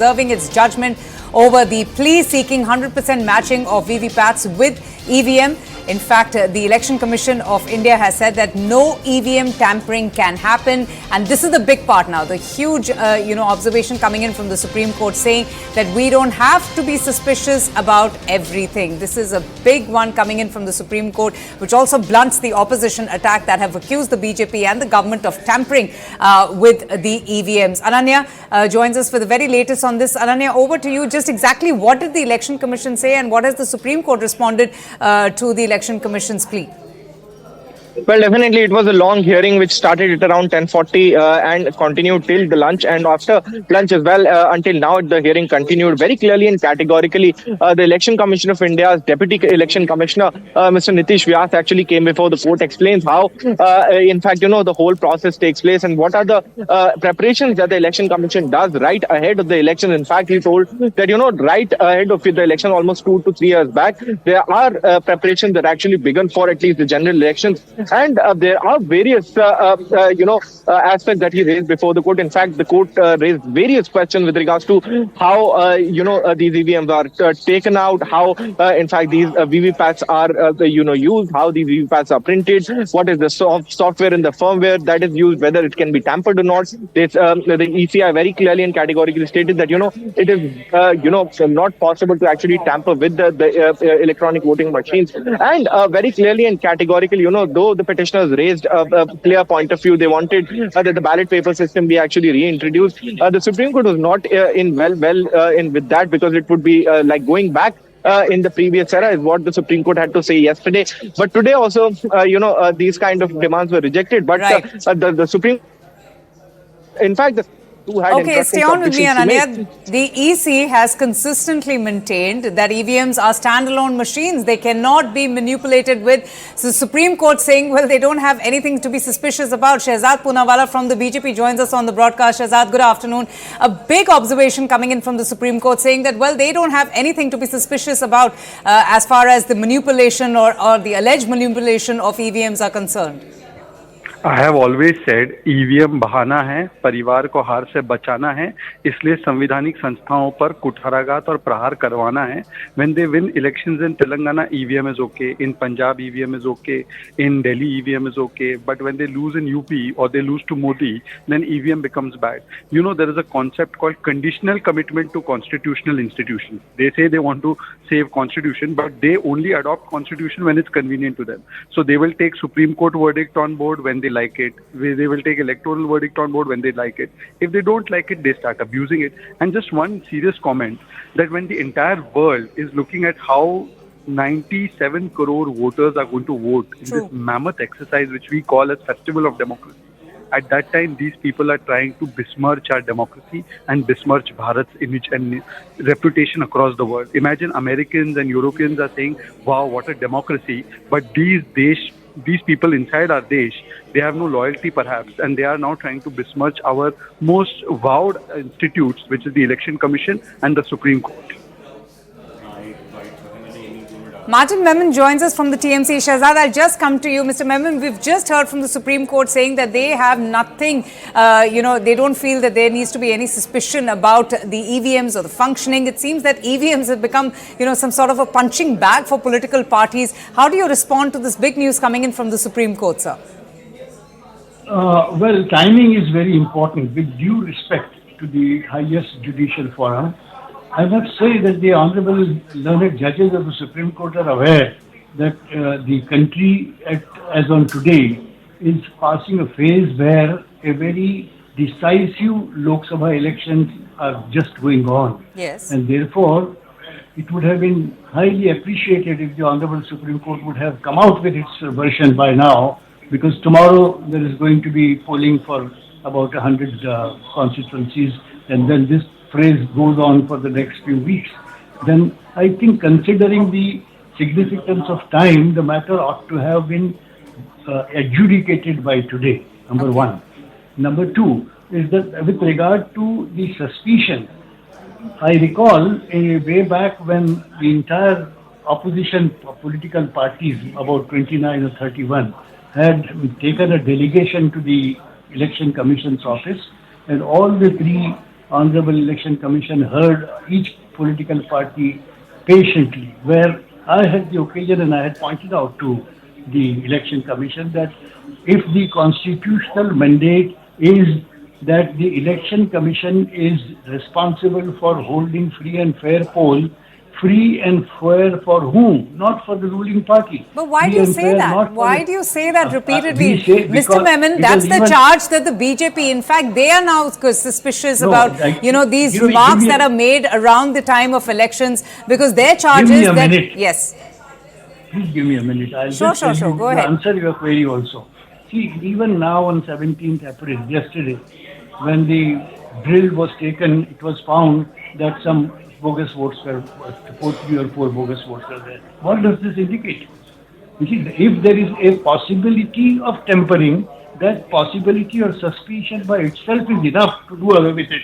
Serving its judgment over the plea seeking 100% matching of VVPATs with EVM. In fact, the Election Commission of India has said that no EVM tampering can happen. And this is the big part now, the huge, observation coming in from the Supreme Court saying that we don't have to be suspicious about everything. This is a big one coming in from the Supreme Court, which also blunts the opposition attack that have accused the BJP and the government of tampering with the EVMs. Ananya joins us for the very latest on this. Ananya, over to you. Just exactly what did the Election Commission say and what has the Supreme Court responded to the Election Commission's plea? Well, definitely it was a long hearing which started at around 10:40 and continued till the lunch, and after lunch as well until now the hearing continued. Very clearly and categorically, the Election Commission of India's Deputy Election Commissioner, Mr. Nitish Vyas, actually came before the court, explains how, in fact, the whole process takes place and what are the preparations that the Election Commission does right ahead of the election. In fact, he told that, right ahead of the election, almost 2 to 3 years back, there are preparations that actually begun for at least the general elections. And there are various, aspects that he raised before the court. In fact, the court raised various questions with regards to how, these EVMs are taken out, how, in fact, these VVPATs are, used, how these VVPATs are printed, what is the software and the firmware that is used, whether it can be tampered or not. This, the ECI very clearly and categorically stated that, it is, not possible to actually tamper with the electronic voting machines. And very clearly and categorically, though the petitioners raised a clear point of view, they wanted that the ballot paper system be actually reintroduced. The Supreme Court was not in with that, because it would be like going back in the previous era, is what the Supreme Court had to say yesterday. But today also, these kind of demands were rejected. But right. The Supreme, in fact, okay, stay on with me, Ananya. The EC has consistently maintained that EVMs are standalone machines. They cannot be manipulated with. So the Supreme Court saying, well, they don't have anything to be suspicious about. Shehzad Poonawalla from the BJP joins us on the broadcast. Shehzad, good afternoon. A big observation coming in from the Supreme Court saying that, well, they don't have anything to be suspicious about as far as the manipulation or the alleged manipulation of EVMs are concerned. I have always said EVM बहाना है, परिवार को हार से बचाना है, इसलिए संवैधानिक संस्थाओं पर कुठाराघात और प्रहार करवाना है. When they win elections in Telangana, EVM is okay. In Punjab, EVM is okay. In Delhi, EVM is okay. But when they lose in UP or they lose to Modi, then EVM becomes bad. There is a concept called conditional commitment to constitutional institutions. They say they want to save constitution, but they only adopt constitution when it's convenient to them. So they will take Supreme Court verdict on board when they like it. They will take electoral verdict on board when they like it. If they don't like it, they start abusing it. And just one serious comment, that when the entire world is looking at how 97 crore voters are going to vote in this mammoth exercise which we call as Festival of Democracy, at that time these people are trying to besmirch our democracy and besmirch Bharat's image and reputation across the world. Imagine Americans and Europeans are saying, wow, what a democracy, but these people inside our desh, they have no loyalty perhaps, and they are now trying to besmirch our most vowed institutes, which is the Election Commission and the Supreme Court. Martin Memon joins us from the TMC. Shehzad, I'll just come to you. Mr. Memon, we've just heard from the Supreme Court saying that they have nothing, they don't feel that there needs to be any suspicion about the EVMs or the functioning. It seems that EVMs have become, some sort of a punching bag for political parties. How do you respond to this big news coming in from the Supreme Court, sir? Well, timing is very important. With due respect to the highest judicial forum, I must say that the honorable learned judges of the Supreme Court are aware that the country, as on today, is passing a phase where a very decisive Lok Sabha elections are just going on. Yes. And therefore, it would have been highly appreciated if the honorable Supreme Court would have come out with its version by now, because tomorrow there is going to be polling for about 100 constituencies, and then this phrase goes on for the next few weeks. Then I think, considering the significance of time, the matter ought to have been adjudicated by today, number one. Number two is that with regard to the suspicion, I recall way back when the entire opposition political parties, about 29 or 31, had taken a delegation to the Election Commission's office, and all the three Honorable Election Commission heard each political party patiently, where I had the occasion and I had pointed out to the Election Commission that if the constitutional mandate is that the Election Commission is responsible for holding free and fair poll, free and fair for whom? Not for the ruling party. But why Free do you and say fair that? not for Why the- do you say that repeatedly? we say Mr. Memon, that's the even- charge that the BJP, in fact, they are now suspicious No, about, like, these give me remarks a- that are made around the time of elections, because their charge Give me is a that, minute. yes. Please give me a minute. I'll Sure, just sure, tell sure. you Go to ahead. answer your query also. See, even now on 17th April, yesterday, when the drill was taken, it was found that some bogus votes were, 3 or 4 bogus votes were there. What does this indicate? You see, if there is a possibility of tampering, that possibility or suspicion by itself is enough to do away with it.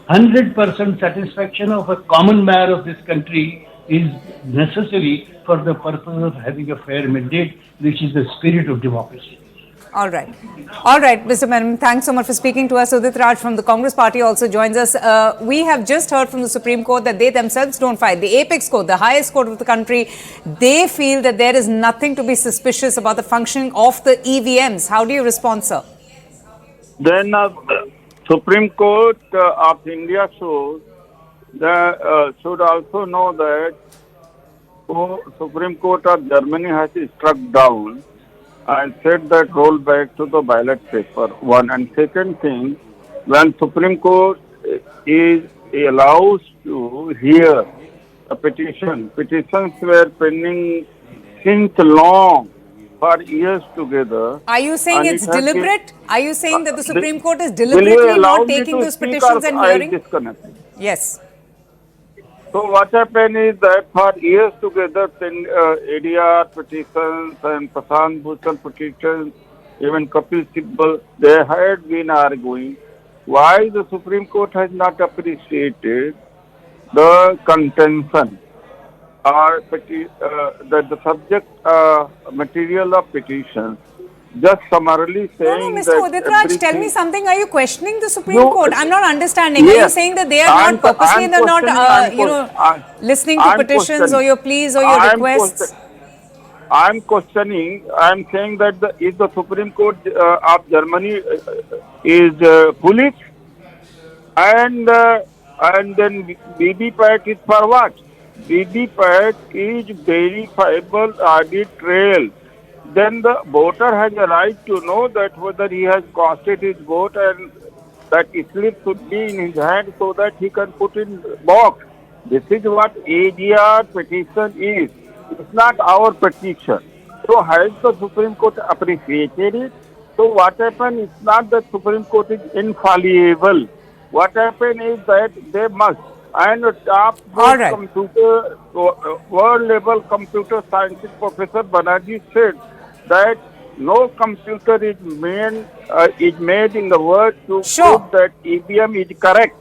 100% satisfaction of a common man of this country is necessary for the purpose of having a fair mandate, which is the spirit of democracy. All right. All right, Mr. Menon, thanks so much for speaking to us. Udit Raj from the Congress Party also joins us. We have just heard from the Supreme Court that they themselves don't fight. The apex court, the highest court of the country, they feel that there is nothing to be suspicious about the functioning of the EVMs. How do you respond, sir? Then Supreme Court of India should also know that Supreme Court of Germany has struck down and said that roll back to the ballot paper. One, and second thing, when Supreme Court is allows to hear a petitions were pending since long for years together. Are you saying and it's it has been- deliberate? Are you saying that the Supreme Court is Will you deliberately allow not me taking to those speak petitions or and I'll hearing? disconnect? Yes. So what happened is that for years together, ADR petitions and Prashant Bhushan petitions, even Kapil Sibal, they had been arguing why the Supreme Court has not appreciated the contention or that the subject material of petitions. Just summarily saying No, Mr. that Udit Raj, tell me everything- something. Are you questioning the Supreme No, Court? I'm not understanding. Are you yes. saying that they are I'm- not purposely, I'm they're not, questioning- listening to I'm petitions or questioning. your pleas or your requests? I'm questioning. I'm saying that if the Supreme Court of Germany is foolish, and then BB-Pat is for what? BB-Pat is verifiable audit trail. Then the voter has a right to know that whether he has casted his vote and that slip should be in his hand so that he can put in box. This is what ADR petition is. It's not our petition. So has the Supreme Court appreciated it? So what happened is not that Supreme Court is infallible. What happened is that they must. And top All right. computer, world level computer scientist Professor Banerjee said that no computer is made in the world to Sure. prove that EVM is correct.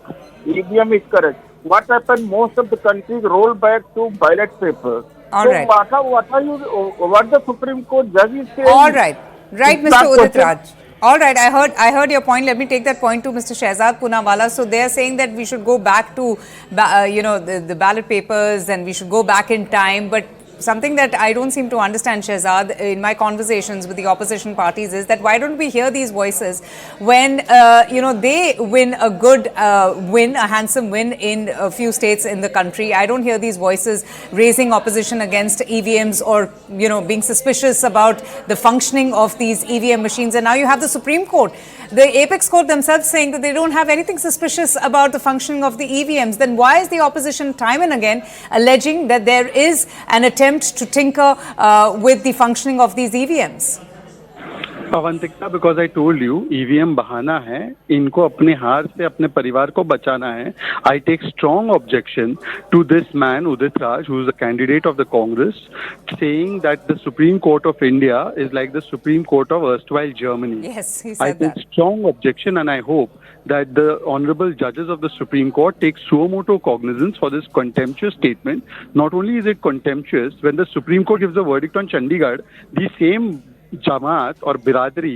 EVM is correct. What happened? Most of the countries roll back to ballot paper. All so right. what the Supreme Court judge is saying? All right. Right, It's Mr. not Udit question- Raj. All right, I heard your point. Let me take that point to Mr. Shehzad Poonawalla. So they are saying that we should go back to, the ballot papers and we should go back in time. But something that I don't seem to understand, Shehzad, in my conversations with the opposition parties is that why don't we hear these voices when, they win a good win, a handsome win in a few states in the country. I don't hear these voices raising opposition against EVMs or, being suspicious about the functioning of these EVM machines. And now you have the Supreme Court, the apex court themselves saying that they don't have anything suspicious about the functioning of the EVMs. Then why is the opposition time and again alleging that there is an attempt to tinker with the functioning of these EVMs? Avantika, because I told you EVM बहाना है, इनको अपने हार से अपने परिवार को बचाना है. I take strong objection to this man Udit Raj, who is a candidate of the Congress, saying that the Supreme Court of India is like the Supreme Court of erstwhile Germany. Yes, he I said take that. strong objection, and I hope that the honorable judges of the Supreme Court take suo motu cognizance for this contemptuous statement. Not only is it contemptuous, when the Supreme Court gives a verdict on Chandigarh, the same Jamaat or Biradari